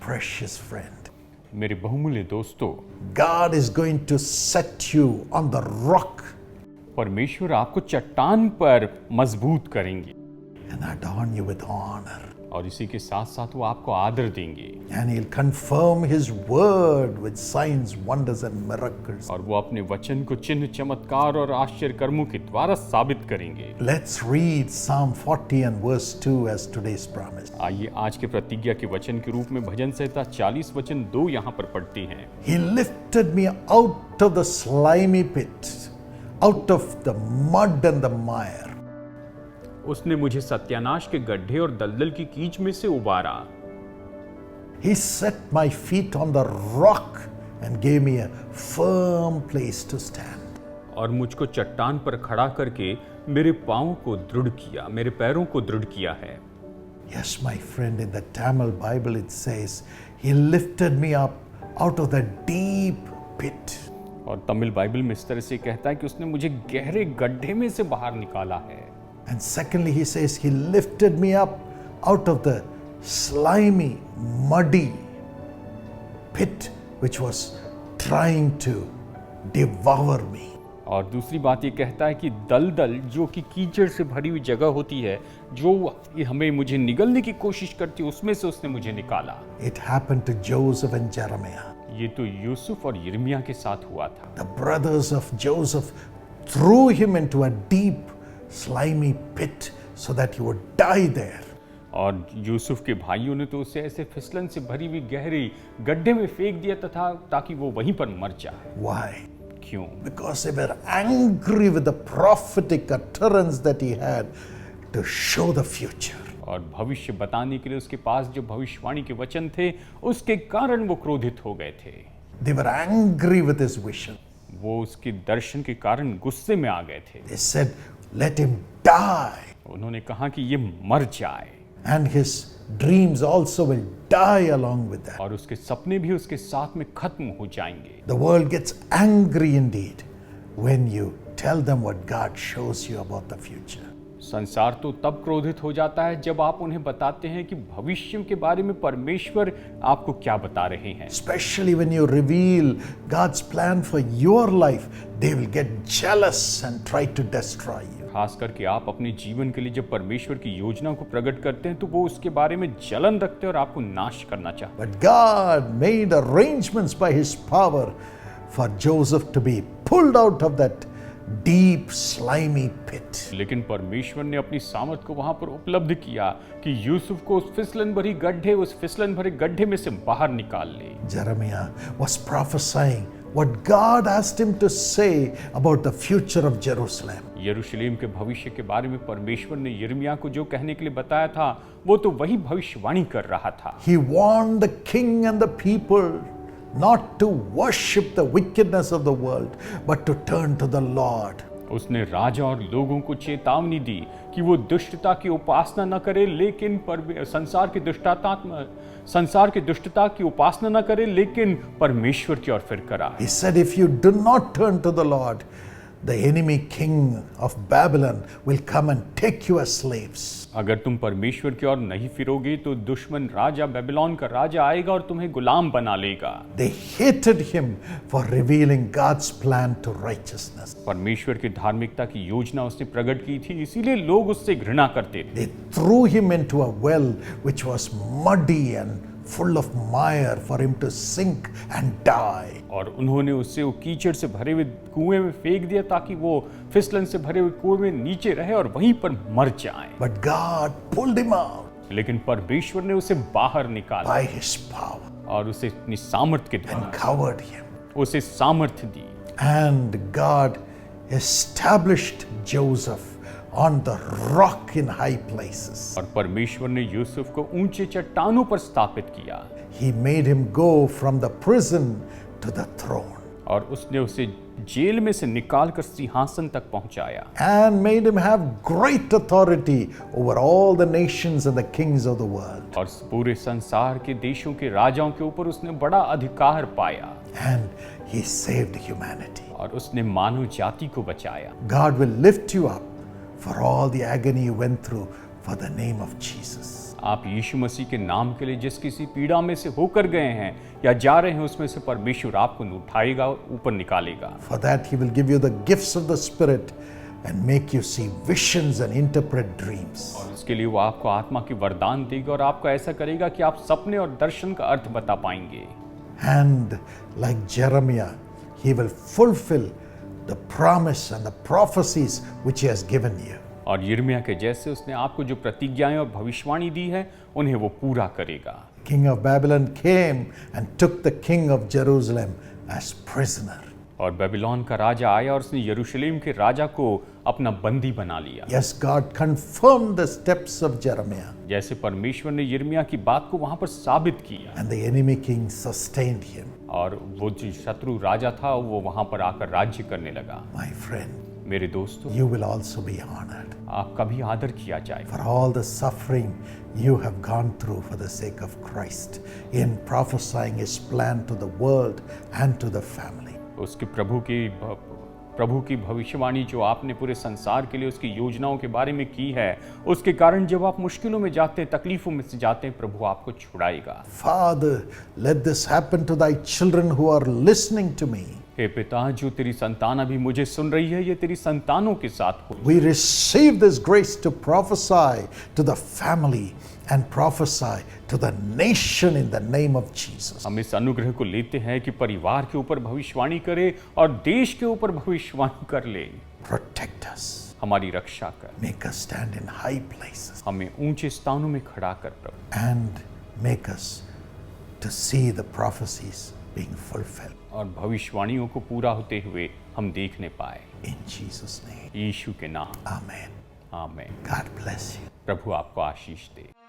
precious friend, मेरे बहुमूल्य दोस्तों, God is going to set you on the rock परमेश्वर आपको चट्टान पर मजबूत करेंगे and adorn you with honor. और इसी के साथ साथ वो आपको आदर देंगे And he'll confirm his word with signs, wonders and miracles. और वो अपने वचन को चिन्ह, चमत्कार और आश्चर्य कर्मों के द्वारा साबित करेंगे। Let's read Psalm 40 and verse 2 as today's promise. आइए आज के प्रतिज्ञा के वचन के रूप में भजन संहिता 40 वचन 2 यहाँ पर पढ़ते हैं। He lifted me out of the slimy pit, out of the mud and the mire. उसने मुझे सत्यानाश के गड्ढे और दलदल की कीच में से उबारा। He set my feet on the rock and gave me a firm place to stand. और मुझको चट्टान पर खड़ा करके मेरे पांवों को दृढ़ किया, मेरे पैरों को दृढ़ किया है। Yes, my friend, in the Tamil Bible it says, He lifted me up out of the deep pit. और तमिल बाइबल में इस तरह से कहता है कि उसने मुझे गहरे गड्ढे में से बाहर निकाला है। And secondly, he says, He lifted me up out of the slimy, muddy pit which was trying to devour me. और दूसरी बात ये कहता है कि दलदल, जो कि कीचड़ से भरी हुई जगह होती है, जो हमें मुझे निगलने की कोशिश करती है, उसमें से उसने मुझे निकाला। It happened to Joseph and Jeremiah. ये तो यूसुफ और यिर्मयाह के साथ हुआ था। The brothers of Joseph threw him into a deep, slimy pit so that he would die there. और यूसुफ के भाइयों ने तो उसे ऐसे फिसलन से भरी हुई गहरी गड्ढे में फेंक दिया तथा ताकि वो वहीं पर मर जाए। Why? क्यों? Because they were angry with the prophetic utterance that he had to show the future. और भविष्य बताने के लिए उसके पास जो भविष्यवाणी के वचन थे, उसके कारण वो क्रोधित हो गए थे। They were angry with his vision. वो उसके दर्शन के कारण गुस्से में आ गए थे। They said, let him die. उन्होंने कहा कि ये मर जाए। And his dreams also will die along with that. और उसके सपने भी उसके साथ में खत्म हो जाएंगे। The world gets angry indeed when you tell them what God shows you about the future. संसार तो तब क्रोधित हो जाता है जब आप उन्हें बताते हैं कि भविष्य के बारे में परमेश्वर आपको क्या बता रहे हैं। Especially when you reveal God's plan for your life, they will get jealous and try to destroy you. खास करके आप अपने जीवन के लिए जब परमेश्वर की योजना को प्रकट करते हैं तो वो उसके बारे में जलन रखते हैं और आपको नाश करना चाहते हैं। But God made arrangements by His power for Joseph to be pulled out of that deep, slimy pit. लेकिन परमेश्वर ने अपनी सामर्थ को वहां पर उपलब्ध किया कि यूसुफ को उस फिसलन भरे गड्ढे में से बाहर निकाल ले। Jeremiah was prophesying what God asked him to say about the future of Jerusalem. यरूशलेम के भविष्य के बारे में परमेश्वर ने यिर्मयाह को जो कहने के लिए बताया था, वो तो वही भविष्यवाणी कर रहा था। He warned the king and the people not to worship the wickedness of the world, but to turn to the Lord. उसने राजा और लोगों को चेतावनी दी कि वो दुष्टता की उपासना न करे, लेकिन संसार की दुष्टता की उपासना न करे, लेकिन परमेश्वर की ओर फिर करा। He said, if you do not turn to the Lord, the enemy king of Babylon will come and take you as slaves. अगर तुम परमेश्वर की ओर नहीं फिरोगे तो दुश्मन राजा बेबीलोन का राजा आएगा और तुम्हें गुलाम बना लेगा। They hated him for revealing God's plan to righteousness. परमेश्वर की धार्मिकता की योजना उसने प्रकट की थी, इसीलिए लोग उससे घृणा करते थे। They threw him into a well which was muddy and full of mire for him to sink and die. और उन्होंने उससे वो कीचड़ से भरे हुए कुएं में फेंक दिया ताकि वो फिसलन से भरे हुए कुएं में नीचे रहे और वहीं पर मर जाए। But God pulled him out लेकिन परमेश्वर ने उसे बाहर निकाला by His power और उसे अपनी सामर्थ के and द्वारा covered him. उसे सामर्थ दी। And God established Joseph on the rock in high places. और परमेश्वर ने यूसुफ को ऊंचे चट्टानों पर स्थापित किया। He made him go from the prison to the throne. और उसने उसे जेल में से निकालकर सिंहासन तक पहुंचाया। And made him have great authority over all the nations and the kings of the world. और पूरे संसार के देशों के राजाओं के ऊपर उसने बड़ा अधिकार पाया। And He saved humanity. और उसने मानव जाति को बचाया। God will lift you up for all the agony you went through for the name of Jesus. आप यीशु मसीह के नाम के लिए जिस किसी पीड़ा में से होकर गए हैं या जा रहे हैं, उसमें से परमेश्वर आपको उठाएगा, ऊपर निकालेगा। For that, He will give you the gifts of the Spirit and make you see visions and interpret dreams. और उसके लिए वो आपको आत्मा की वरदान देगा और आपको ऐसा करेगा कि आप सपने और दर्शन का अर्थ बता पाएंगे। And like Jeremiah, He will fulfill the promise and the prophecies which He has given you. और यिर्मयाह के जैसे उसने आपको जो प्रतिज्ञाएं और भविष्यवाणी दी है, उन्हें वो पूरा करेगा। King of Babylon came and took the king of Jerusalem as prisoner. और बेबीलोन का राजा आया और उसने यरूशलेम के राजा को अपना बंदी बना लिया। Yes, God confirmed the steps of Jeremiah, जैसे परमेश्वर ने यिर्मयाह की बात को वहां पर साबित किया, and the enemy king sustained him. और वो जो शत्रु राजा था वो वहां पर आकर राज्य करने लगा। My friend, मेरे दोस्तों, you will also be honored आपका भी आदर किया जाएगा for all the suffering you have gone through for the sake of Christ in prophesying His plan to the world and to the family. उसके प्रभु की भविष्यवाणी जो आपने पूरे संसार के लिए उसकी योजनाओं के बारे में की है, उसके कारण जब आप मुश्किलों में जाते हैं, तकलीफों में से जाते हैं, प्रभु आपको छुड़ाएगा। Father, let this happen to thy children who are listening to me. हे पिता, जो तेरी संतान अभी मुझे सुन रही है, ये तेरी संतानों के साथ हो। We receive this grace to prophesy to the family and prophesy to the nation in the name of Jesus. हम इस अनुग्रह को लेते हैं कि परिवार के ऊपर भविष्यवाणी करे और देश के ऊपर भविष्यवाणी कर ले। Protect us. हमारी रक्षा कर, Make us stand in high places हमें ऊंचे स्थानों में खड़ा कर प्रभु, and make us to see the prophecies being fulfilled. और भविष्यवाणियों को पूरा होते हुए हम देखने पाए। In Jesus' name. यीशु के नाम, Amen. आमीन। God bless you. प्रभु आपको आशीष दे।